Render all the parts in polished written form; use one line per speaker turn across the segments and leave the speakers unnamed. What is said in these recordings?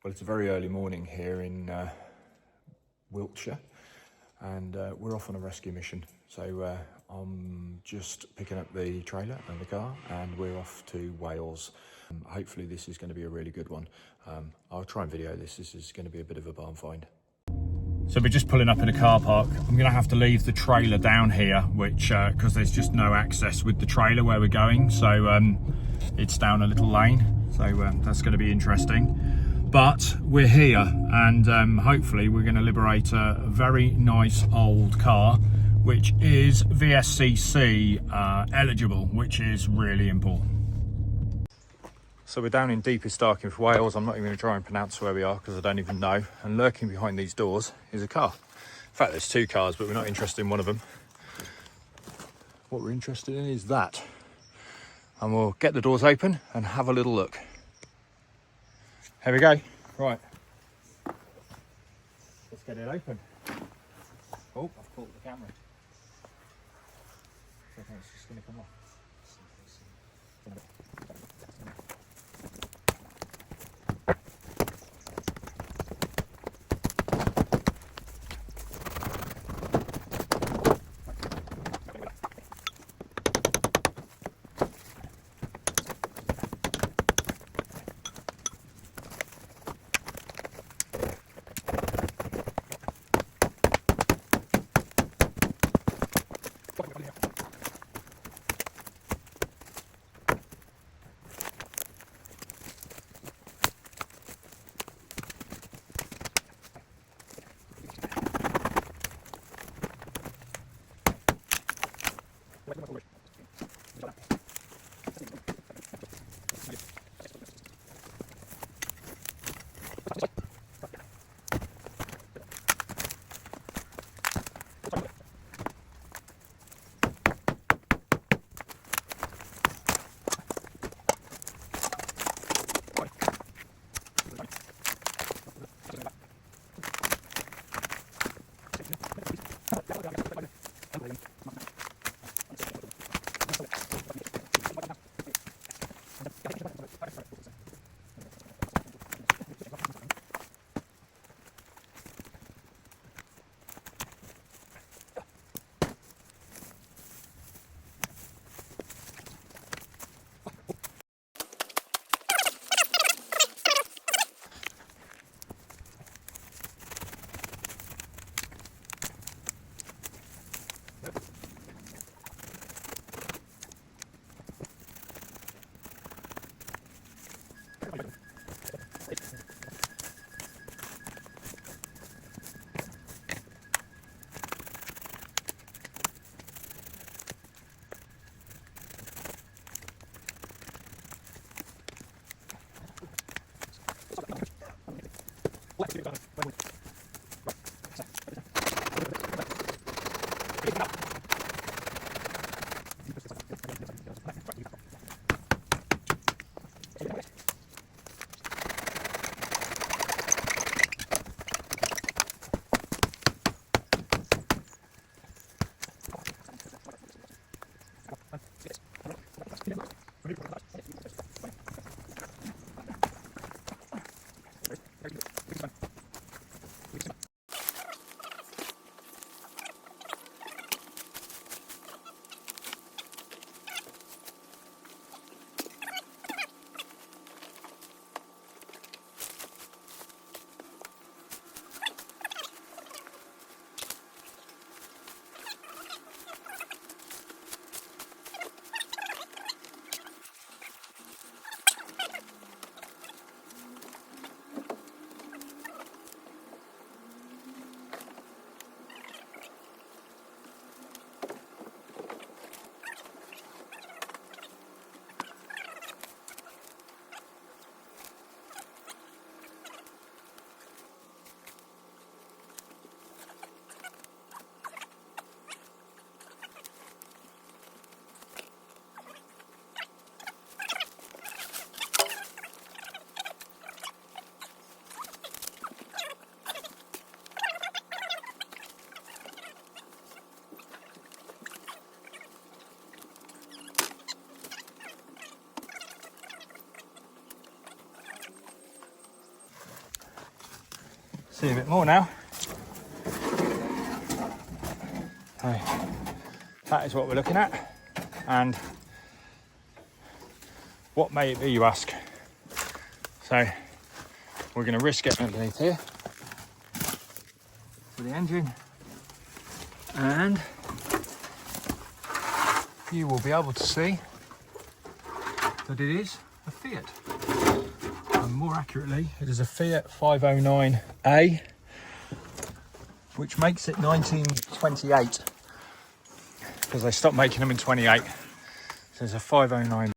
Well, it's a very early morning here in Wiltshire, and we're off on a rescue mission. So I'm just picking up the trailer and the car, and we're off to Wales. Hopefully this is going to be a really good one. I'll try and video this. This is going to be a bit of a barn find. So we're just pulling up in a car park. I'm going to have to leave the trailer down here, which because there's just no access with the trailer where we're going. So it's down a little lane. So that's going to be interesting. But we're here, and hopefully we're going to liberate a very nice old car, which is VSCC eligible, which is really important. So we're down in deepest, darkest Wales. I'm not even going to try and pronounce where we are because I don't even know. And lurking behind these doors is a car. In fact, there's two cars, but we're not interested in one of them. What we're interested in is that. And we'll get the doors open and have a little look. Here we go. Right. Let's get it open. Oh, I've caught the camera. I think it's just going to come off.
see a bit more now. So that is what we're looking at, and what may it be, you ask? So we're going to risk getting underneath here for the engine, and you will be able to see that it is a Fiat, and more accurately it is a Fiat 509A, which makes it 1928 because they stopped making them in 28. So it's a 509.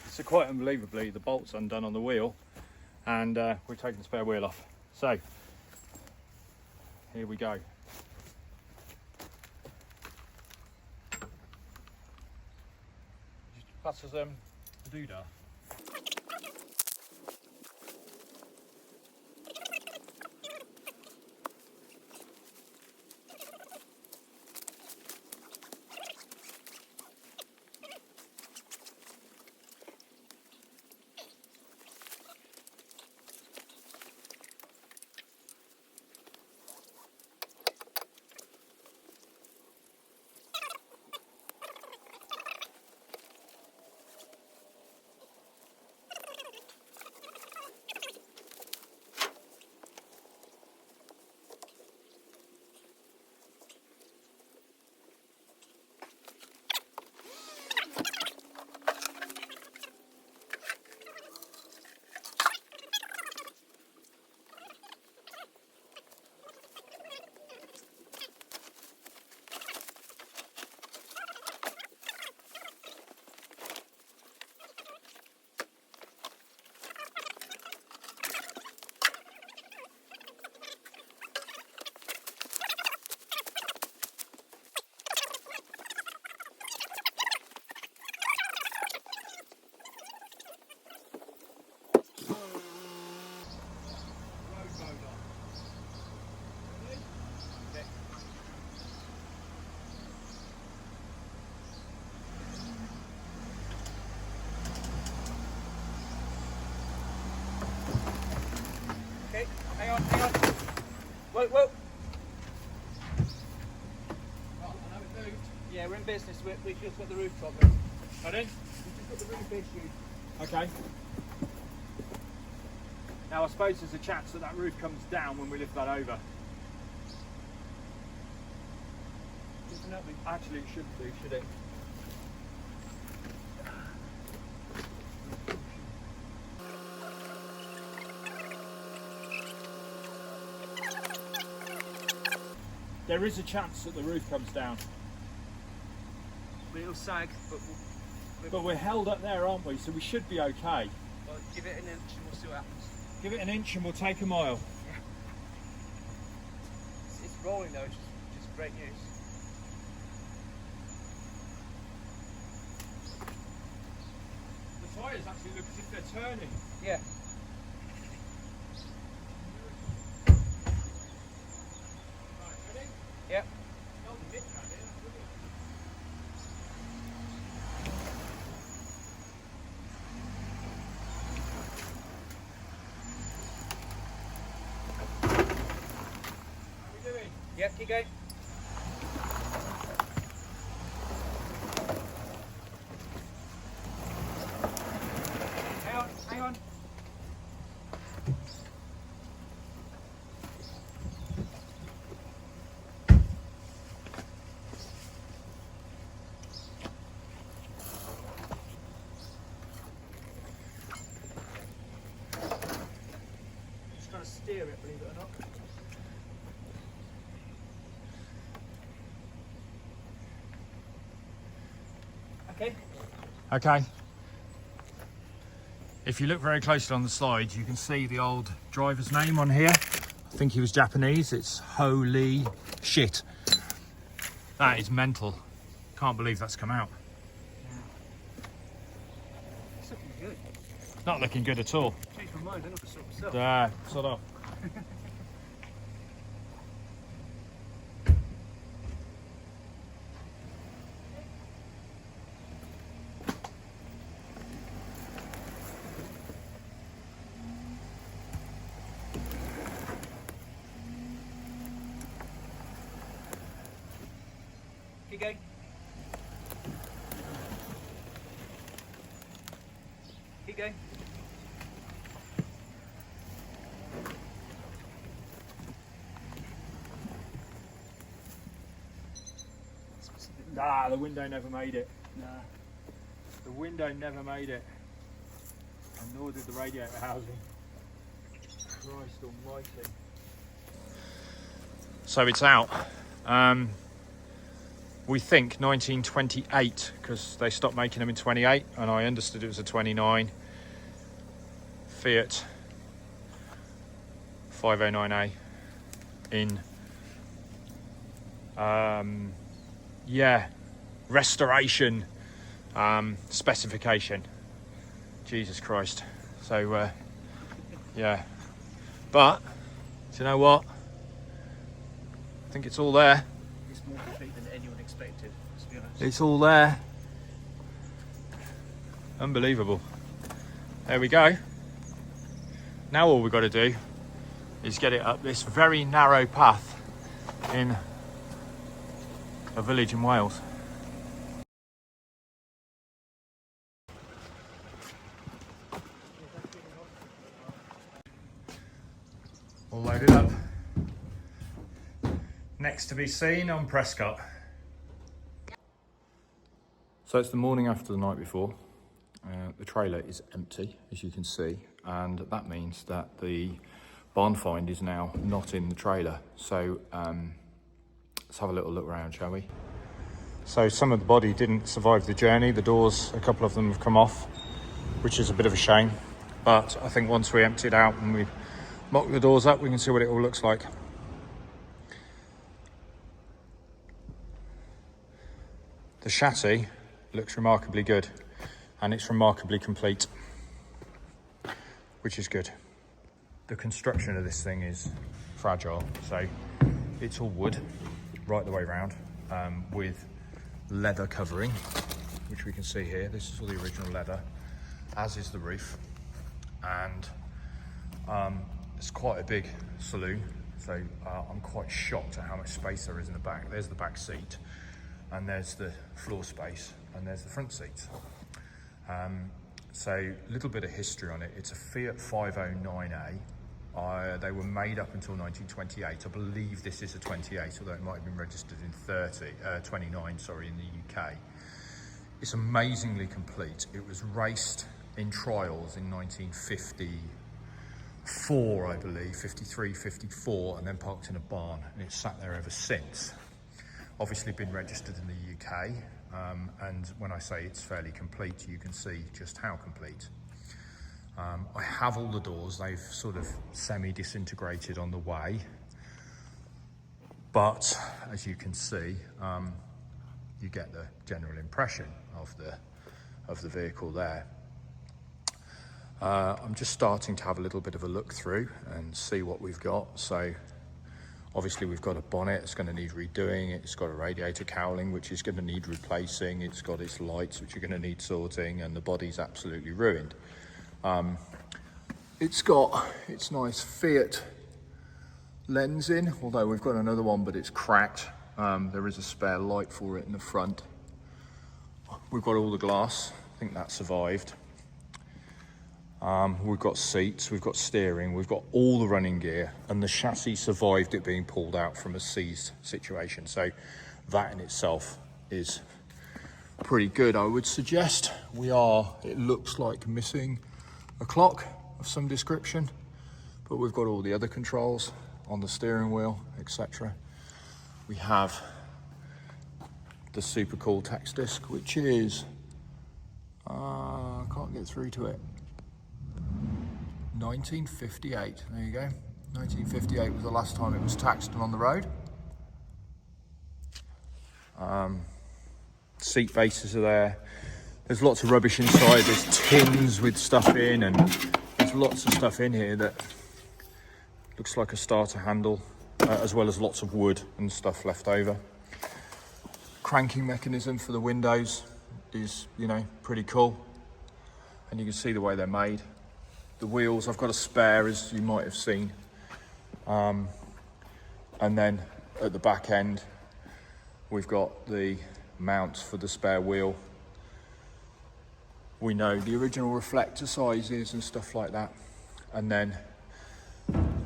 So quite unbelievably, the bolt's undone on the wheel, and we're taking the spare wheel off. So here we go. Just pass us the doodah. Okay, hang on. Whoa. Right, I know it moved. Yeah, we're in business. We've just got the roof problem. Pardon? We've just got the roof issue. Okay. Now I suppose there's a chance that roof comes down when we lift that over. Actually, it shouldn't do, should it? There is a chance that the roof comes down.
It'll sag,
but we're held up there, aren't we? So we should be okay.
Well, give it an inch and we'll see what happens.
Give it an inch and we'll take a mile.
Yeah. It's rolling though, which is great news.
The tyres actually look as if they're turning.
Yeah. Yep. Yep, keep going. Hang on. Just trying to steer it, believe it or not.
Okay. If you look very closely on the slide, you can see the old driver's name on here. I think he was Japanese. It's holy shit. That is mental. Can't believe that's come out.
It's looking good.
Not looking good at all.
Changed my mind, I don't know if I sort myself.
Sort of.
going. Keep going.
Ah, the window never made it.
Nah.
The window never made it. And nor did the radiator housing. Christ almighty. So it's out. We think 1928 because they stopped making them in 28 and I understood it was a 29 Fiat 509A in yeah, restoration specification. Jesus Christ. So yeah, but do you know what? I think it's all there.
It's more complete than anyone expected, to be honest.
It's all there. Unbelievable. There we go. Now all we've got to do is get it up this very narrow path in a village in Wales. All loaded up. Next to be seen on Prescott. So it's the morning after the night before. The trailer is empty, as you can see, and that means that the barn find is now not in the trailer. So let's have a little look around, shall we? So some of the body didn't survive the journey. The doors, a couple of them have come off, which is a bit of a shame. But I think once we empty it out and we mock the doors up, we can see what it all looks like. The chassis looks remarkably good and it's remarkably complete, which is good. The construction of this thing is fragile, so it's all wood right the way around with leather covering, which we can see here. This is all the original leather, as is the roof, and it's quite a big saloon, so I'm quite shocked at how much space there is in the back. There's the back seat, and there's the floor space, and there's the front seats. So a little bit of history on it. It's a Fiat 509A. They were made up until 1928. I believe this is a 28, although it might have been registered in 29, sorry, in the UK. It's amazingly complete. It was raced in trials in 1954, I believe, 53, 54, and then parked in a barn, and it's sat there ever since. Obviously been registered in the UK, and when I say it's fairly complete, you can see just how complete. I have all the doors. They've sort of semi-disintegrated on the way, but as you can see, you get the general impression of the vehicle there. I'm just starting to have a little bit of a look through and see what we've got. So obviously we've got a bonnet, it's going to need redoing. It's got a radiator cowling, which is going to need replacing. It's got its lights, which are going to need sorting, and the body's absolutely ruined. It's got its nice Fiat lens in, although we've got another one, but it's cracked. There is a spare light for it in the front. We've got all the glass. I think that survived. We've got seats, we've got steering, we've got all the running gear, and the chassis survived it being pulled out from a seized situation. So that in itself is pretty good. I would suggest it looks like missing a clock of some description, but we've got all the other controls on the steering wheel, etc. We have the super cool text disc, which is, I can't get through to it, 1958, there you go. 1958 was the last time it was taxed and on the road. Seat bases are there. There's lots of rubbish inside. There's tins with stuff in, and there's lots of stuff in here that looks like a starter handle, as well as lots of wood and stuff left over. Cranking mechanism for the windows is, pretty cool. And you can see the way they're made. The wheels, I've got a spare, as you might have seen. And then at the back end,
we've got the mounts for the spare wheel. We know the original reflector sizes and stuff like that. And then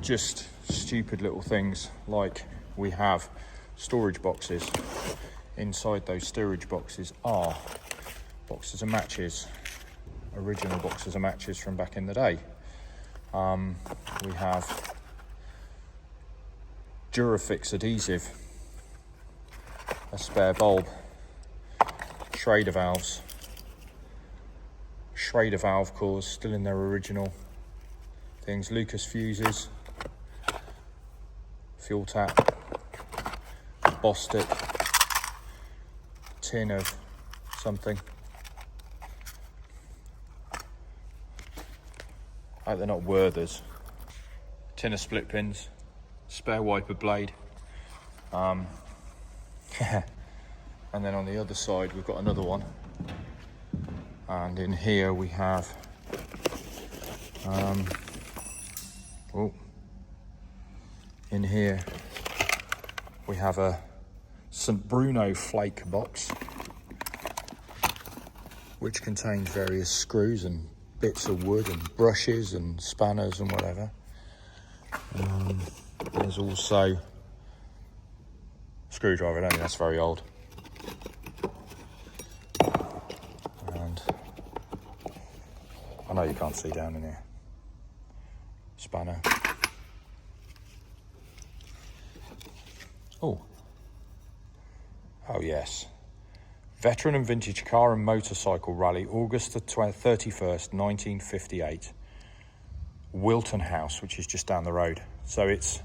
just stupid little things like we have storage boxes. Inside those storage boxes are boxes of matches, original boxes of matches from back in the day. We have Durafix adhesive, a spare bulb, Schrader valves, Schrader valve cores still in their original things, Lucas fuses, fuel tap, Bostik, tin of something. I hope they're not Werthers. Tin of split pins, spare wiper blade. And then on the other side we've got another one. And in here we have in here we have a St. Bruno flake box, which contains various screws and bits of wood and brushes and spanners and whatever. There's also a screwdriver. I don't think that's very old. And I know you can't see down in here. Spanner. Oh yes. Veteran and Vintage Car and Motorcycle Rally, August the 31st, 1958. Wilton House, which is just down the road. So it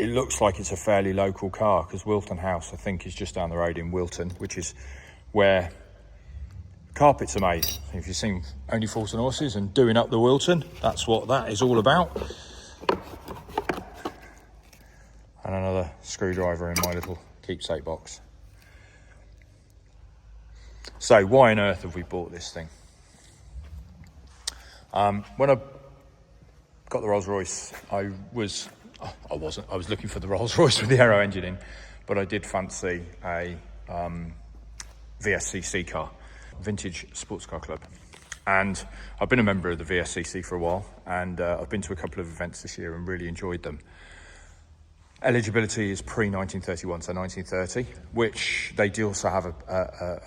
looks like it's a fairly local car, because Wilton House, I think, is just down the road in Wilton, which is where carpets are made. If you've seen Only Fools and Horses and Doing Up the Wilton, that's what that is all about. And another screwdriver in my little keepsake box. So why on earth have we bought this thing? When I got the Rolls Royce, I was looking for the Rolls Royce with the aero engine in, but I did fancy a VSCC car, Vintage Sports Car Club. And I've been a member of the VSCC for a while, and I've been to a couple of events this year and really enjoyed them. Eligibility is pre-1931, so 1930, which they do also have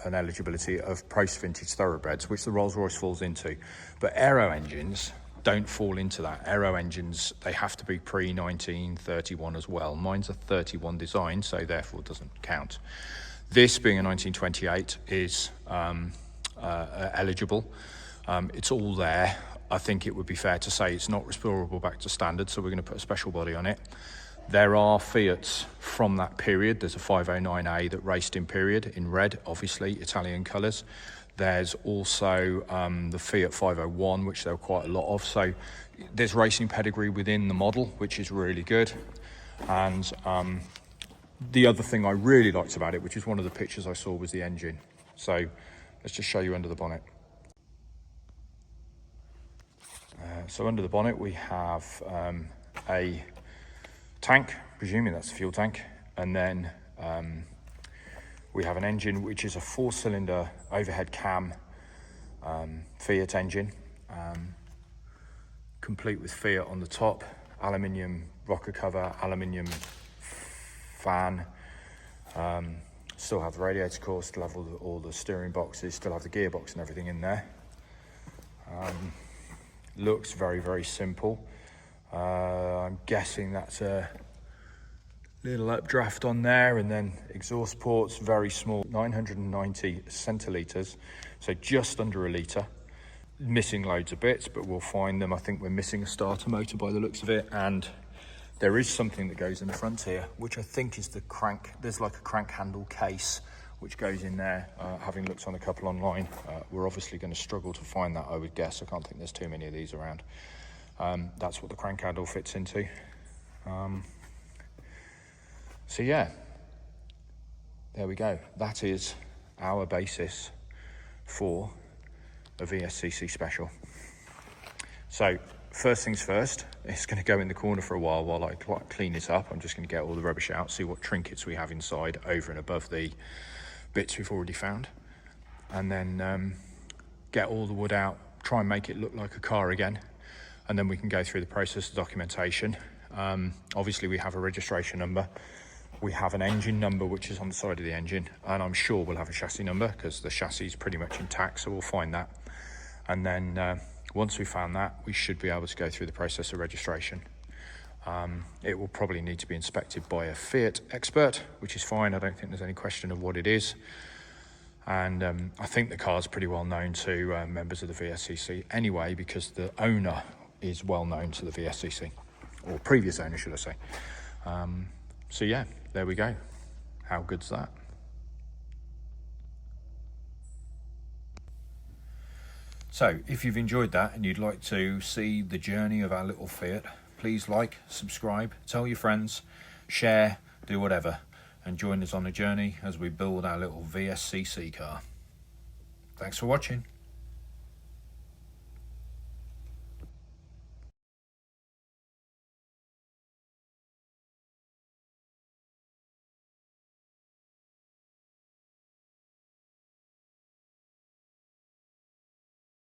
an eligibility of post-vintage thoroughbreds, which the Rolls-Royce falls into. But aero engines don't fall into that. Aero engines, they have to be pre-1931 as well. Mine's a 31 design, so therefore it doesn't count. This, being a 1928, is eligible. It's all there. I think it would be fair to say it's not restorable back to standard, so we're going to put a special body on it. There are Fiats from that period. There's a 509A that raced in period, in red, obviously, Italian colours. There's also the Fiat 501, which there were quite a lot of. So there's racing pedigree within the model, which is really good. And the other thing I really liked about it, which is one of the pictures I saw, was the engine. So let's just show you under the bonnet. So under the bonnet we have a tank, presuming that's a fuel tank, and then we have an engine which is a 4-cylinder overhead cam Fiat engine, complete with Fiat on the top, aluminium rocker cover, aluminium fan, still have the radiator core, still have all the steering boxes, still have the gearbox and everything in there. Looks very, very simple. I'm guessing that's a little updraft on there, and then exhaust ports, very small, 990 centilitres, so just under a litre. Missing loads of bits, but we'll find them. I think we're missing a starter motor by the looks of it, and there is something that goes in the front here, which I think is the crank. There's like a crank handle case which goes in there. Having looked on a couple online, we're obviously going to struggle to find that, I would guess. I can't think there's too many of these around. That's what the crank handle fits into. So yeah, there we go. That is our basis for a VSCC special. So first things first, it's going to go in the corner for a while I clean this up. I'm just going to get all the rubbish out, see what trinkets we have inside over and above the bits we've already found, and then get all the wood out, try and make it look like a car again, and then we can go through the process of documentation. Obviously we have a registration number, we have an engine number which is on the side of the engine, and I'm sure we'll have a chassis number because the chassis is pretty much intact, so we'll find that. And then once we've found that, we should be able to go through the process of registration. It will probably need to be inspected by a Fiat expert, which is fine. I don't think there's any question of what it is. And I think the car's pretty well known to members of the VSCC anyway, because the owner is well known to the VSCC, or previous owner, should I say. So yeah, there we go. How good's that? So if you've enjoyed that and you'd like to see the journey of our little Fiat, please like, subscribe, tell your friends, share, do whatever, and join us on the journey as we build our little VSCC car. Thanks for watching.